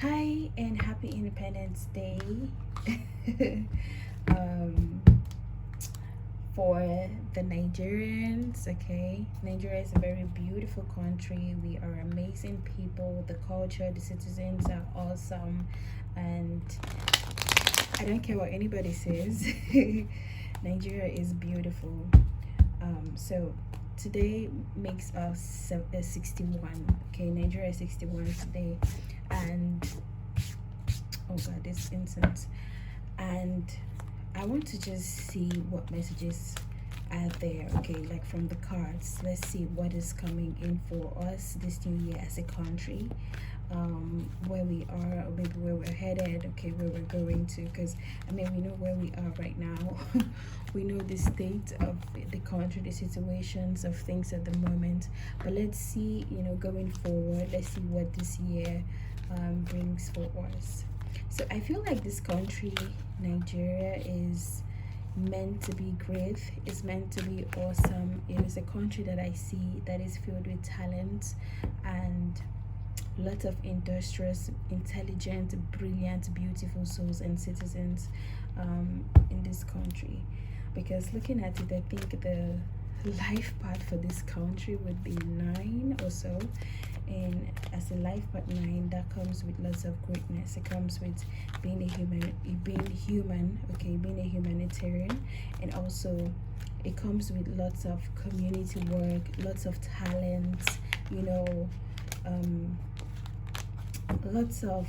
Hi and happy Independence Day. um, for the Nigerians, okay? Nigeria is a very beautiful country. We are amazing people. The culture, the citizens are awesome, and I don't care what anybody says. Nigeria is beautiful. So today makes us 61. Okay, Nigeria is 61 today, and oh god, this incense. And I want to just see what messages are there, okay, like from the cards. Let's see what is coming in for us this new year as a country, where we are, or maybe where we're headed, okay, where we're going to. Because I mean, we know where we are right now. We know the state of the country, the situations of things at the moment. But let's see, going forward, let's see what this year brings for us. So I feel like this country, Nigeria, is meant to be great. It's meant to be awesome. It is a country that I see that is filled with talent and lots of industrious, intelligent, brilliant, beautiful souls and citizens in this country. Because looking at it, I think the life path for this country would be 9 or so. And as a life path 9, that comes with lots of greatness. It comes with being a human, okay, being a humanitarian, and also it comes with lots of community work, lots of talent, you know, um, lots of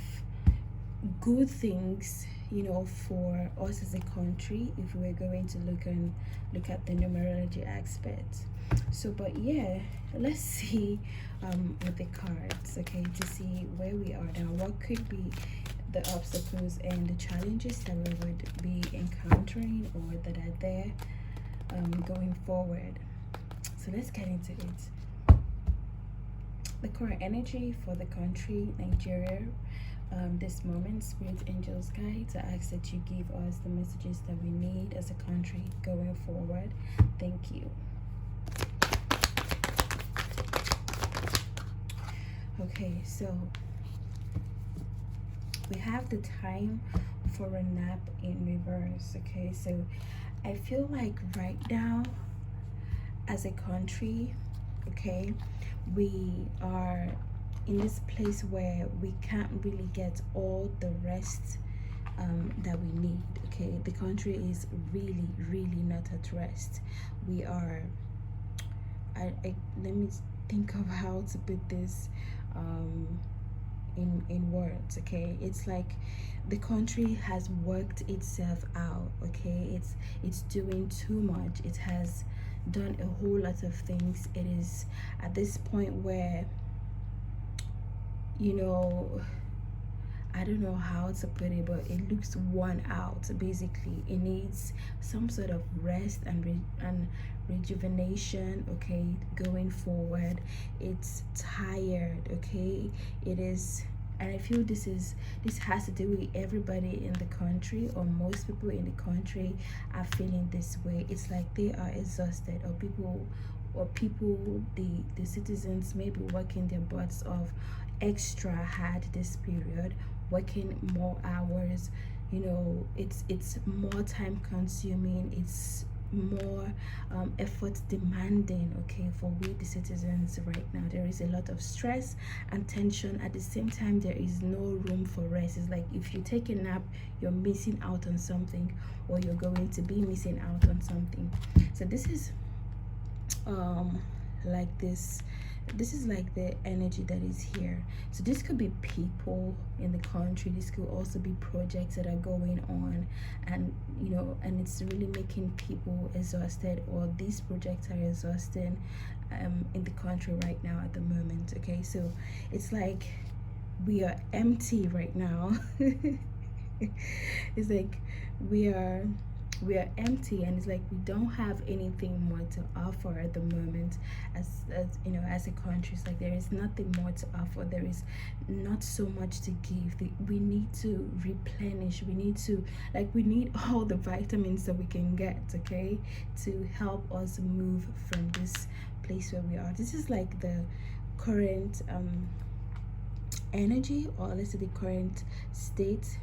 good things, for us as a country, if we're going to look at the numerology aspect. So but yeah, let's see with the cards, okay, to see where we are now, what could be the obstacles and the challenges that we would be encountering or that are there going forward. So let's get into it. The current energy for the country Nigeria, this moment, spirit angels guide to ask that you give us the messages that we need as a country going forward. Thank you. Okay, so we have the time for a nap in reverse. Okay, so I feel like right now as a country, okay, we are in this place where we can't really get all the rest that we need. Okay, the country is really not at rest. We are, I let me think of how to put this um in words. Okay, it's like the country has worked itself out. Okay, it's doing too much. It has done a whole lot of things. It is at this point where, you know I don't know how to put it, but it looks worn out. Basically, it needs some sort of rest and rejuvenation. Okay, going forward, it's tired. Okay, it is, and I feel this has to do with everybody in the country, or most people in the country are feeling this way. It's like they are exhausted, or people, the citizens may be working their butts off extra hard this period, working more hours. It's more time consuming, it's more effort demanding, okay, for we the citizens right now. There is a lot of stress and tension. At the same time, there is no room for rest. It's like if you take a nap, you're missing out on something, or you're going to be missing out on something. So this is like this is like the energy that is here. So this could be people in the country, this could also be projects that are going on, and and it's really making people exhausted, or these projects are exhausting in the country right now at the moment. Okay, so it's like we are empty right now. It's like we are we are empty, and it's like we don't have anything more to offer at the moment. As a country, it's like there is nothing more to offer. There is not so much to give. We need to replenish. We need all the vitamins that we can get, okay, to help us move from this place where we are. This is like the current energy, or let's say the current state,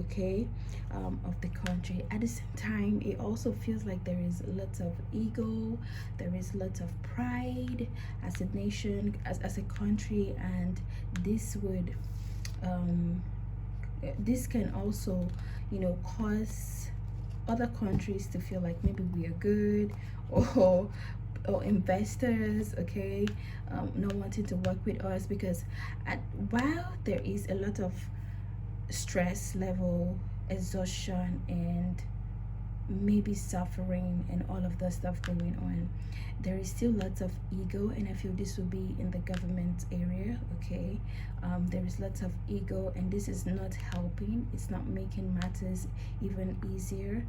okay, of the country. At the same time, it also feels like there is lots of ego, there is lots of pride as a nation, as a country, and this would this can also, cause other countries to feel like maybe we are good, or investors, okay, not wanting to work with us, because while there is a lot of stress level, exhaustion, and maybe suffering and all of that stuff going on, there is still lots of ego, and I feel this will be in the government area, okay. There is lots of ego, and this is not helping, it's not making matters even easier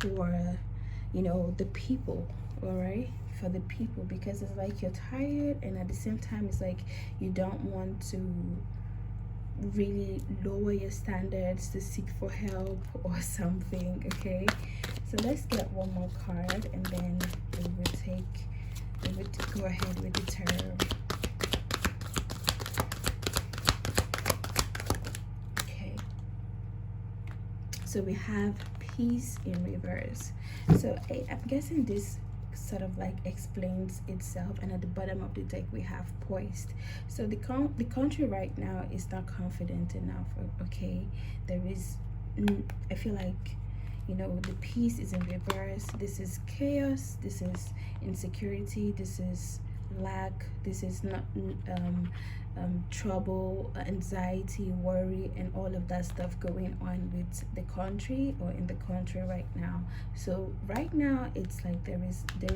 for the people, all right, for the people, because it's like you're tired, and at the same time it's like you don't want to really lower your standards to seek for help or something, okay. So let's get one more card, and then we will go ahead with the tarot. Okay, so we have peace in reverse. So I'm guessing this sort of like explains itself, and at the bottom of the deck we have poised. So the country right now is not confident enough, okay. There is, I feel like, the peace is in reverse. This is chaos, this is insecurity, this is lack, this is not trouble, anxiety, worry, and all of that stuff going on with the country, or in the country right now. So right now it's like there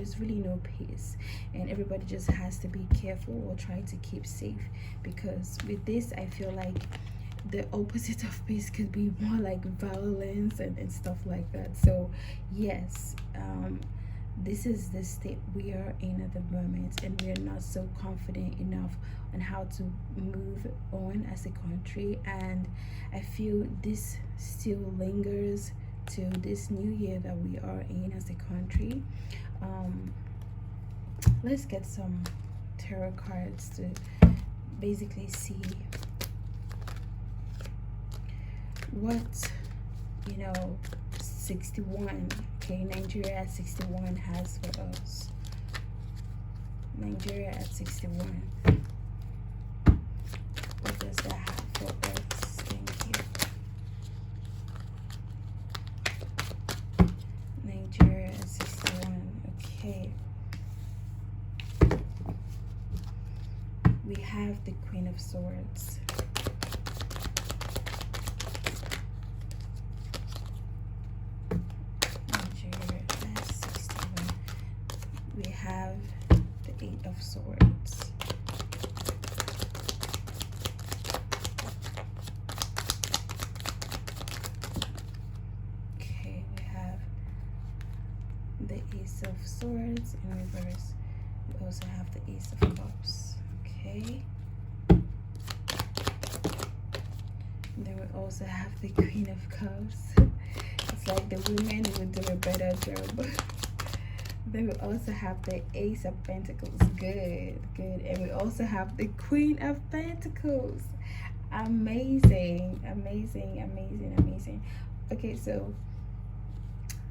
is really no peace, and everybody just has to be careful or try to keep safe, because with this I feel like the opposite of peace could be more like violence and stuff like that. So yes, this is the state we are in at the moment, and we are not so confident enough on how to move on as a country, and I feel this still lingers to this new year that we are in as a country. Let's get some tarot cards to basically see what 61, okay, Nigeria at 61 has for us. Nigeria at 61, what does that have for us? Thank you. Nigeria at 61, okay. We have the Queen of Swords. We have the Eight of Swords. Okay, we have the Ace of Swords in reverse. We also have the Ace of Cups. Okay. And then we also have the Queen of Cups. It's like the women would do a better job. Then we also have the Ace of Pentacles. Good. And we also have the Queen of Pentacles. Amazing. Okay, so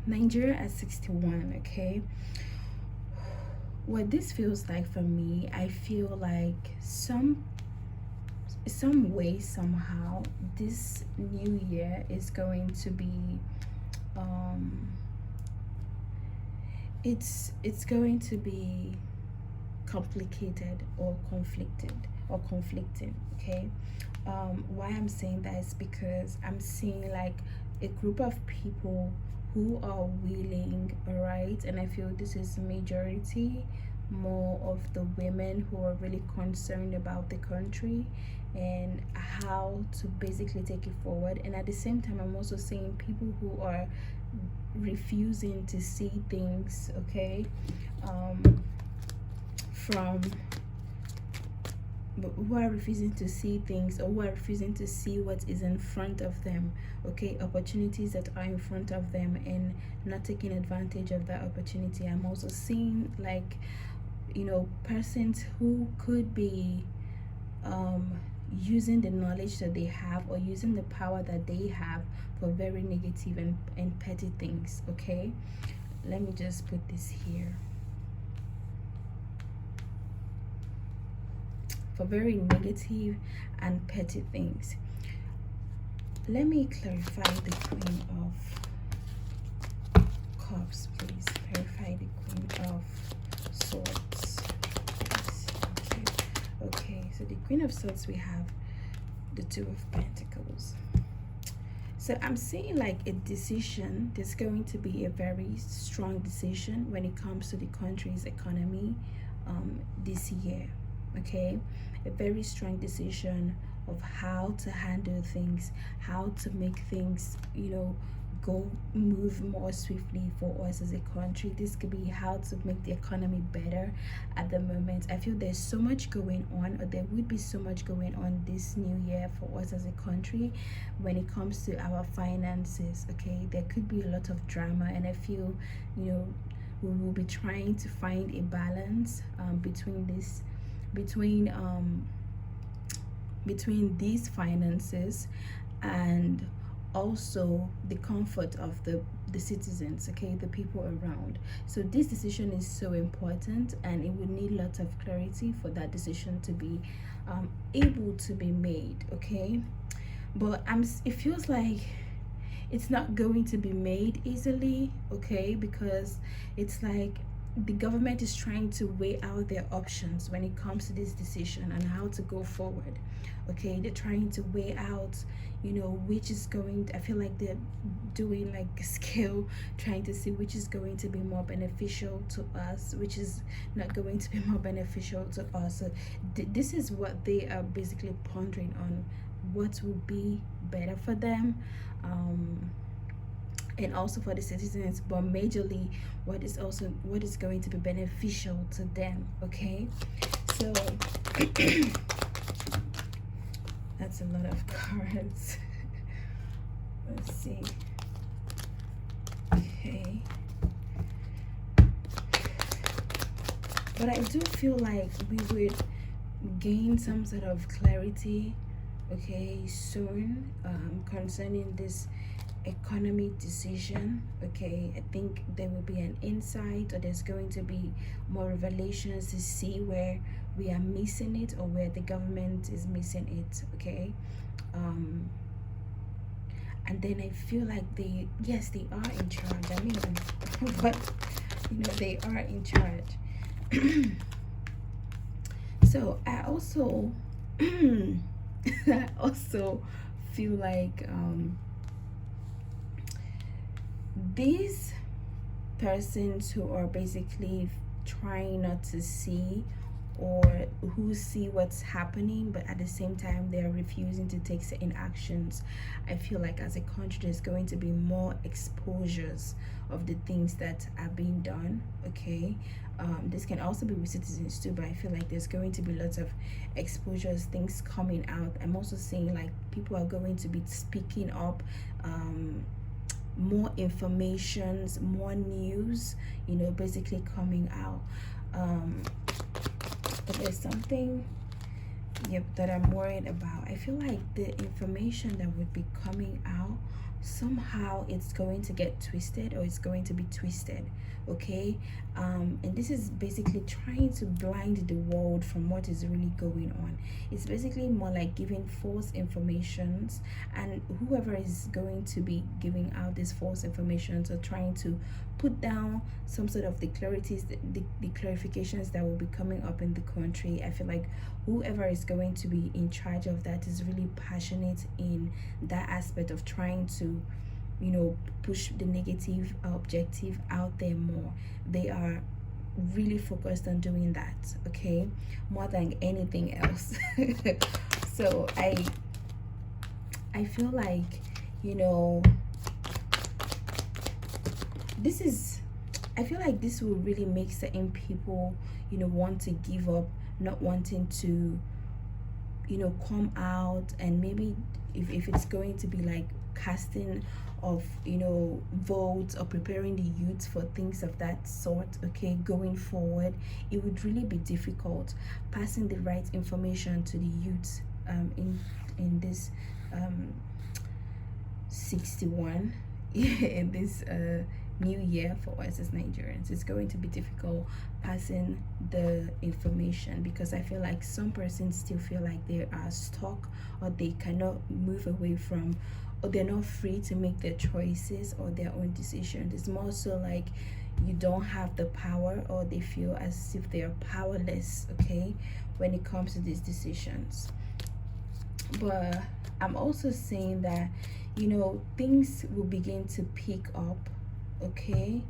Nigeria at 61, okay. What this feels like for me, I feel like some way, somehow, this new year is going to be it's going to be complicated or conflicting, okay. Why I'm saying that is because I'm seeing like a group of people who are willing, all right, and I feel this is majority, more of the women who are really concerned about the country and how to basically take it forward. And at the same time, I'm also seeing people who are refusing to see things, okay, who are refusing to see things, or who are refusing to see what is in front of them, okay, opportunities that are in front of them, and not taking advantage of that opportunity. I'm also seeing like persons who could be using the knowledge that they have or using the power that they have for very negative and petty things. Okay, let me just put this here. For very negative and petty things. Let me clarify the Queen of Cups, please. Clarify the Queen of Swords, please. Thank you. Okay, so the Queen of Swords, we have the Two of Pentacles. So I'm seeing like a decision. There's going to be a very strong decision when it comes to the country's economy this year. Okay, a very strong decision of how to handle things, how to make things, move more swiftly for us as a country. This could be how to make the economy better at the moment. I feel there's so much going on, or there would be so much going on this new year for us as a country when it comes to our finances. Okay, there could be a lot of drama, and I feel, we will be trying to find a balance between these finances and also the comfort of the citizens, okay, the people around. So this decision is so important, and it would need lots of clarity for that decision to be able to be made. Okay, but it feels like it's not going to be made easily. Okay, because it's like the government is trying to weigh out their options when it comes to this decision and how to go forward. Okay, they're trying to weigh out, which is going to, I feel like they're doing like a scale, trying to see which is going to be more beneficial to us, which is not going to be more beneficial to us. So this is what they are basically pondering on, what will be better for them, and also for the citizens, but majorly what is going to be beneficial to them. Okay, so that's a lot of cards. Let's see. Okay, but I do feel like we would gain some sort of clarity, okay, soon, concerning this economy decision. Okay, I think there will be an insight, or there's going to be more revelations to see where we are missing it or where the government is missing it. Okay, and then I feel like they are in charge. I mean, but they are in charge. So I also I also feel like these persons who are basically trying not to see, or who see what's happening, but at the same time they are refusing to take certain actions, I feel like as a country there's going to be more exposures of the things that are being done. Okay, this can also be with citizens too, but I feel like there's going to be lots of exposures, things coming out. I'm also seeing like people are going to be speaking up, more informations, more news, basically coming out. But there's something, that I'm worried about. I feel like the information that would be coming out, somehow it's going to get twisted, or it's going to be twisted. Okay, and this is basically trying to blind the world from what is really going on. It's basically more like giving false informations, and whoever is going to be giving out these false informations, or trying to put down some sort of the clarifications that will be coming up in the country. I feel like whoever is going to be in charge of that is really passionate in that aspect of trying to push the negative objective out there more. They are really focused on doing that, okay, more than anything else. So I feel like I feel like this will really make certain people want to give up, not wanting to come out, and maybe if it's going to be like casting of votes, or preparing the youth for things of that sort, okay, going forward, it would really be difficult passing the right information to the youth in this 61 in this new year for us as Nigerians. It's going to be difficult passing the information, because I feel like some persons still feel like they are stuck, or they cannot move away from, or they're not free to make their choices or their own decisions. It's more so like you don't have the power, or they feel as if they are powerless, okay, when it comes to these decisions. But I'm also saying that, you know, things will begin to pick up, okay?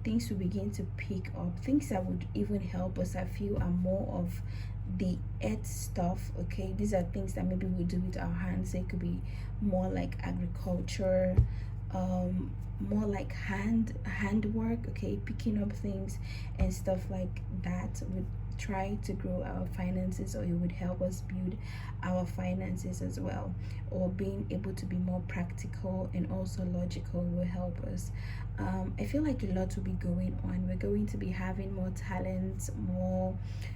Things will begin to pick up. Things that would even help us, I feel, are more of the earth stuff, okay? These are things that maybe we do with our hands. It could be more like agriculture, more like handwork, okay, picking up things and stuff like that would try to grow our finances, or it would help us build our finances as well. Or being able to be more practical and also logical will help us. I feel like a lot will be going on. We're going to be having more talent,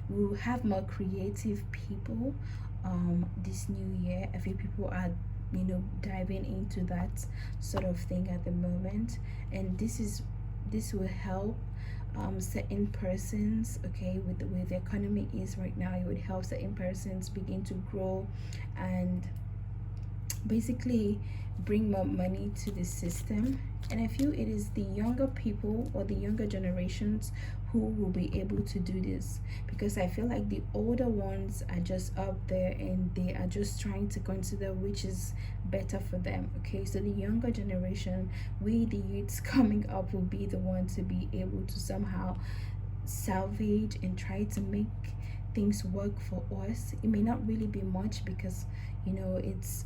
we'll have more creative people this new year. I feel people are, you know, diving into that sort of thing at the moment, and this will help certain persons, okay, with the way the economy is right now. It would help certain persons begin to grow and basically bring more money to the system. And I feel it is the younger people, or the younger generations, who will be able to do this, because I feel like the older ones are just up there and they are just trying to consider which is better for them, okay? So the younger generation, we the youths coming up, will be the ones to be able to somehow salvage and try to make things work for us. It may not really be much, because, you know, it's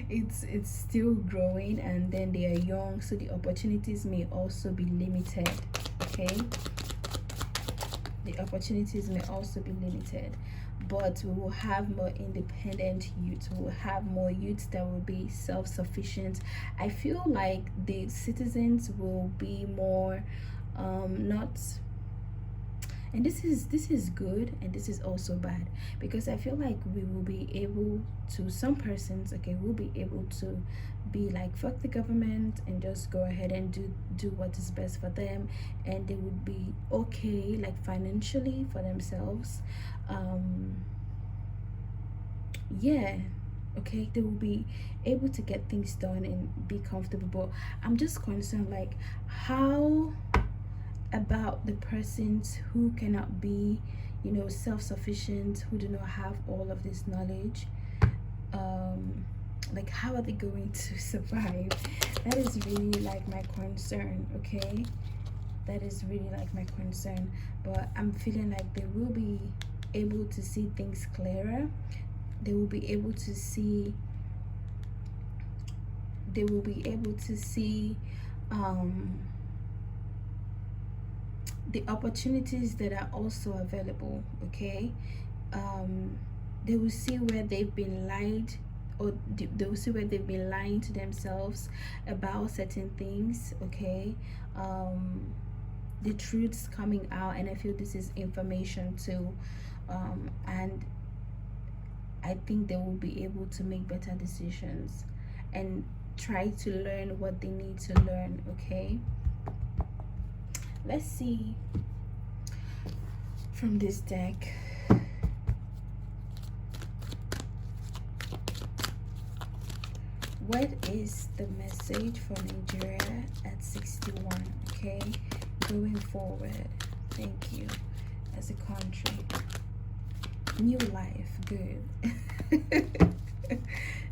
it's still growing, and then they are young, so the opportunities may also be limited, okay? The opportunities may also be limited, but we will have more independent youth. We will have more youth that will be self-sufficient. I feel like the citizens will be more not, and this is good, and this is also bad, because I feel like we will be able to, some persons, okay, will be able to be like, fuck the government, and just go ahead and do what is best for them, and they would be okay, like, financially for themselves. Yeah, okay, they will be able to get things done and be comfortable. But I'm just concerned, like, how about the persons who cannot be, you know, self-sufficient, who do not have all of this knowledge? Like, how are they going to survive? That is really like my concern, okay? That is really like my concern. But I'm feeling like they will be able to see things clearer. They will be able to see the opportunities that are also available, okay? They will see where they've been lied, or they will see where they've been lying to themselves about certain things, okay? The truths coming out, and I feel this is information too, and I think they will be able to make better decisions and try to learn what they need to learn, okay? Let's see from this deck. What is the message for Nigeria at 61, okay? Going forward. Thank you. As a country. New life. Good.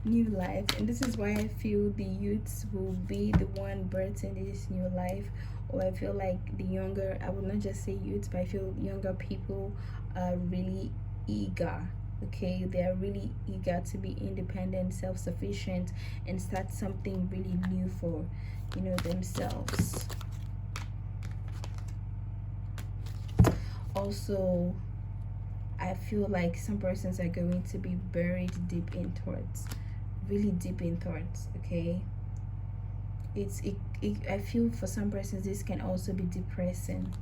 New life. And this is why I feel the youths will be the one birthing this new life. Or I feel like the younger, I would not just say youths, but I feel younger people are really eager, okay? They are really eager to be independent, self-sufficient, and start something really new for, you know, themselves. Also, I feel like some persons are going to be buried deep in thoughts, really deep in thoughts, okay? I feel for some persons this can also be depressing,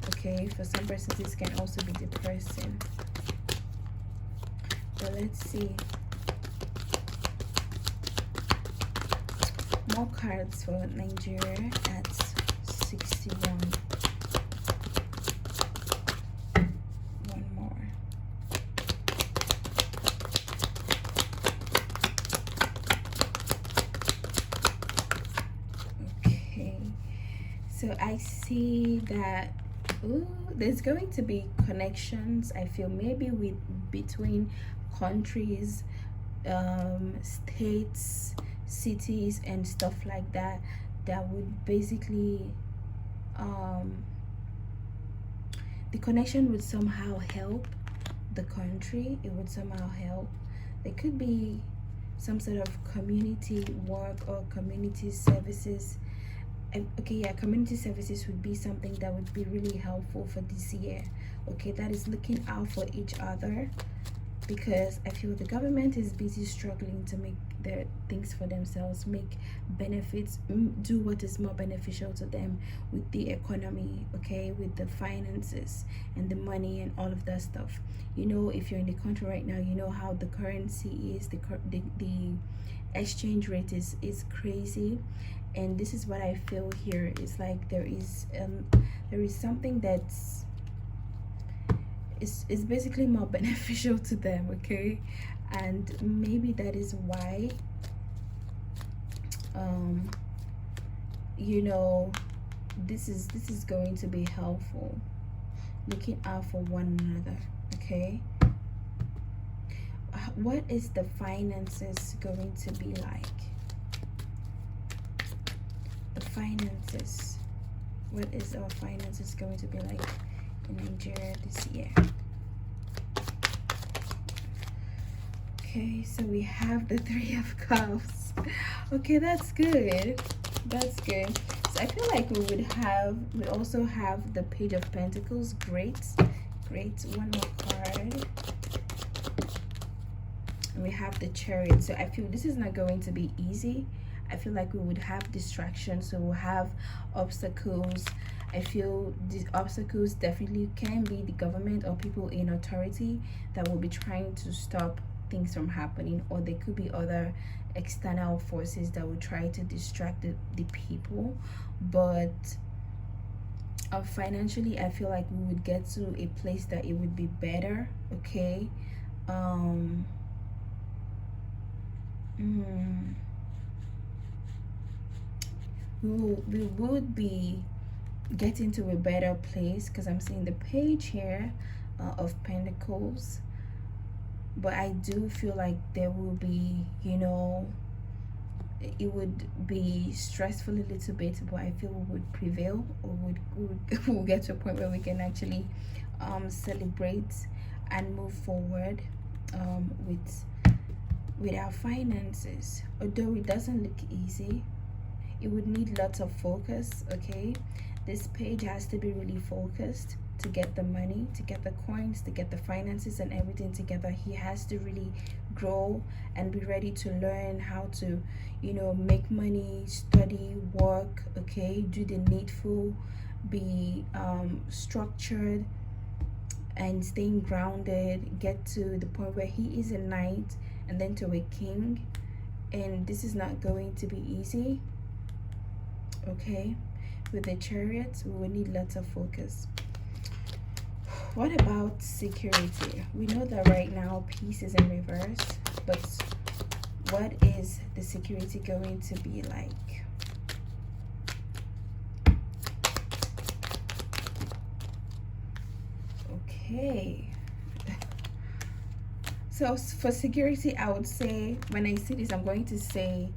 okay? For some persons this can also be depressing. But let's see. More cards for Nigeria at 61. One more. Okay. So I see that there's going to be connections, I feel, maybe with between countries, states, cities and stuff like that, that would basically the connection would somehow help the country. It would somehow help. There could be some sort of community work or community services. Okay, yeah, community services would be something that would be really helpful for this year. Okay, that is looking out for each other, because I feel the government is busy struggling to make their things for themselves, make benefits, do what is more beneficial to them with the economy, okay, with the finances and the money and all of that stuff. You know, if you're in the country right now, you know how the currency is, the exchange rate is crazy. And this is what I feel here. It's like there is something that's is basically more beneficial to them, okay? And maybe that is why you know, this is going to be helpful, looking out for one another, okay? What is the finances going to be like? The finances, what is our finances going to be like in Nigeria this year? Okay, so we have the Three of Cups. Okay, that's good. That's good. So I feel like we also have the Page of Pentacles. Great. One more card. And we have the Chariot. So I feel this is not going to be easy. I feel like we would have distractions, so we'll have obstacles. I feel these obstacles definitely can be the government or people in authority that will be trying to stop things from happening, or there could be other external forces that will try to distract the people. But financially, I feel like we would get to a place that it would be better, okay? We would be getting to a better place, because I'm seeing the page here of Pentacles. But I do feel like there will be, you know, it would be stressful a little bit, but I feel we would prevail, or we'll get to a point where we can actually celebrate and move forward with our finances. Although it doesn't look easy, it would need lots of focus, okay? This page has to be really focused to get the money, to get the coins, to get the finances and everything together. He has to really grow and be ready to learn how to, you know, make money, study, work, okay? Do the needful, be structured and staying grounded, get to the point where he is a knight and then to a king. And this is not going to be easy, okay? With the Chariot, we will need lots of focus. What about security? We know that right now peace is in reverse, but what is the security going to be like? Okay. So for security, I would say, when I see this, I'm going to say,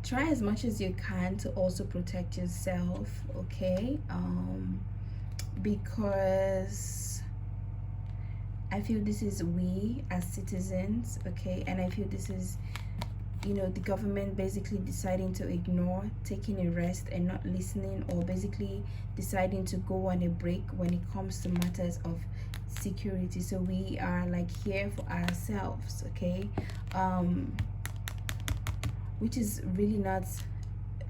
try as much as you can to also protect yourself, okay? Because I feel this is we as citizens, okay? And I feel this is, you know, the government basically deciding to ignore, taking a rest and not listening, or basically deciding to go on a break when it comes to matters of security. So we are like here for ourselves, okay? Which is really not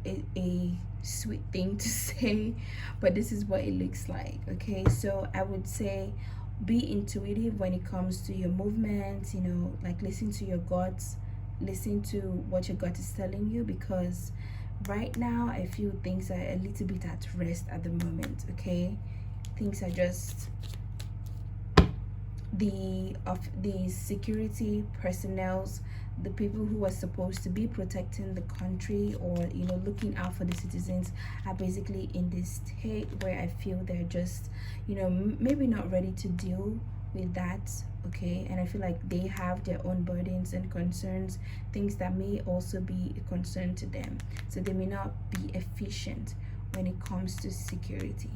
a sweet thing to say, but this is what it looks like, okay? So I would say be intuitive when it comes to your movements, you know, like listen to your guts, listen to what your gut is telling you, because right now I feel things are a little bit at rest at the moment. Okay, things are just the security personnels, the people who are supposed to be protecting the country, or you know, looking out for the citizens, are basically in this state where I feel they're just, you know, maybe not ready to deal with that. Okay, and I feel like they have their own burdens and concerns, things that may also be a concern to them, so they may not be efficient when it comes to security.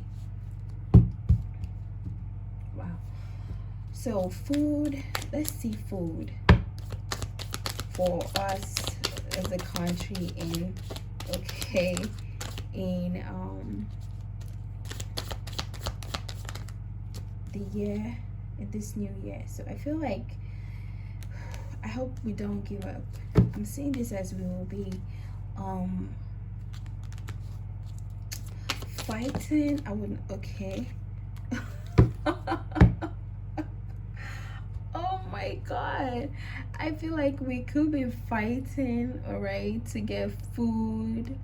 Wow. So food, let's see food for us as a country in, okay, in the year, in this new year. So I feel like, I hope we don't give up. I'm seeing this as we will be fighting. I wouldn't, okay. Oh my god, I feel like we could be fighting, all right, to get food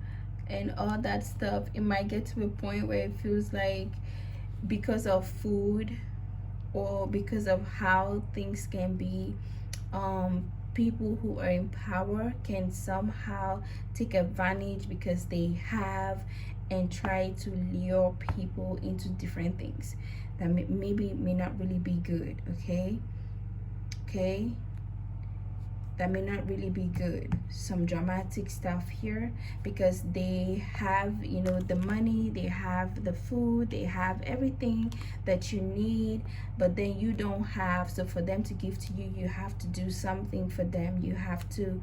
and all that stuff. It might get to a point where it feels like, because of food or because of how things can be, people who are in power can somehow take advantage because they have, and try to lure people into different things that maybe may not really be good. Okay, that may not really be good. Some dramatic stuff here, because they have, you know, the money, they have the food, they have everything that you need, but then you don't have. So for them to give to you, you have to do something for them. You have to,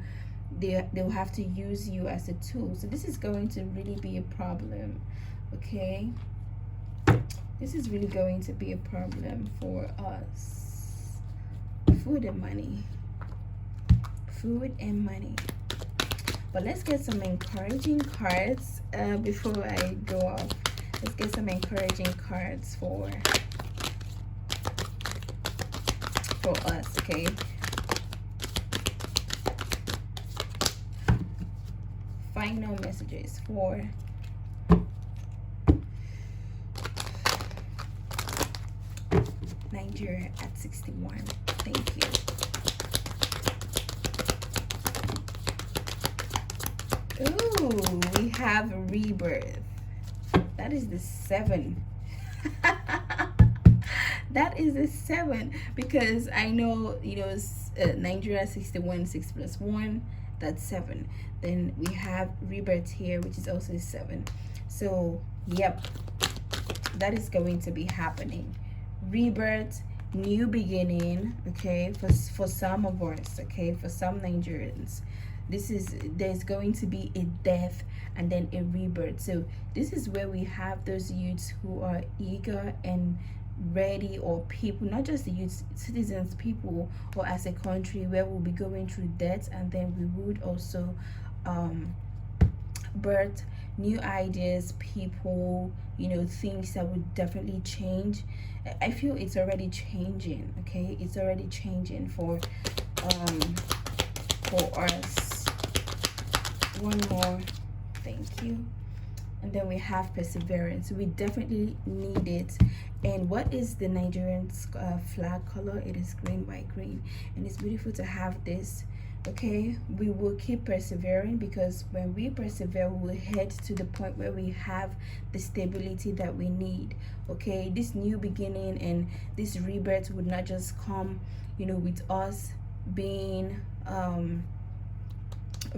they'll have to use you as a tool. So this is going to really be a problem. Okay, this is really going to be a problem for us. Food and money, food and money. But let's get some encouraging cards before I go off. Let's get some encouraging cards for us. Okay, final messages for Nigeria at 61. Thank you. Ooh, we have rebirth. That is the 7. That is the 7, because I know, you know, Nigeria 61, 6 plus 1, that's 7. Then we have rebirth here, which is also 7. So yep, that is going to be happening. Rebirth, new beginning. Okay, for some of us, okay, for some Nigerians, there's going to be a death and then a rebirth. So this is where we have those youths who are eager and ready, or people, not just the youth, citizens, people, or as a country, where we'll be going through death, and then we would also birth new ideas, people, you know, things that would definitely change. I feel it's already changing. Okay, it's already changing for us. One more, thank you. And then we have perseverance. We definitely need it. And what is the Nigerian flag color? It is green, white, green, and it's beautiful to have this. Okay, we will keep persevering, because when we persevere, we will head to the point where we have the stability that we need. Okay, this new beginning and this rebirth would not just come, you know, with us being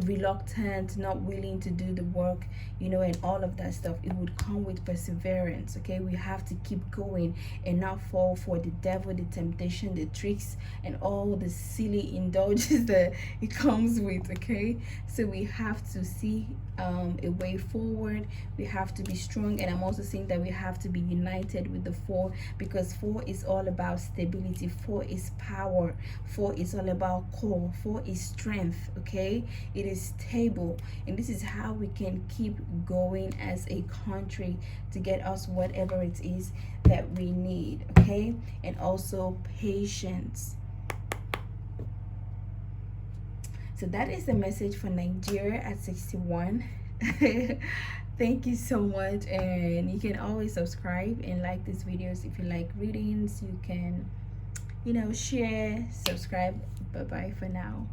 reluctant, not willing to do the work, you know, and all of that stuff. It would come with perseverance. Okay, we have to keep going and not fall for the devil, the temptation, the tricks, and all the silly indulgences that it comes with. Okay, so we have to see a way forward. We have to be strong, and I'm also saying that we have to be united with the 4, because 4 is all about stability, 4 is power, 4 is all about core, 4 is strength. Okay, it is stable, and this is how we can keep going as a country to get us whatever it is that we need. Okay, and also patience. So that is the message for Nigeria at 61. Thank you so much, and you can always subscribe and like these videos. If you like readings, you can, share, subscribe. Bye bye for now.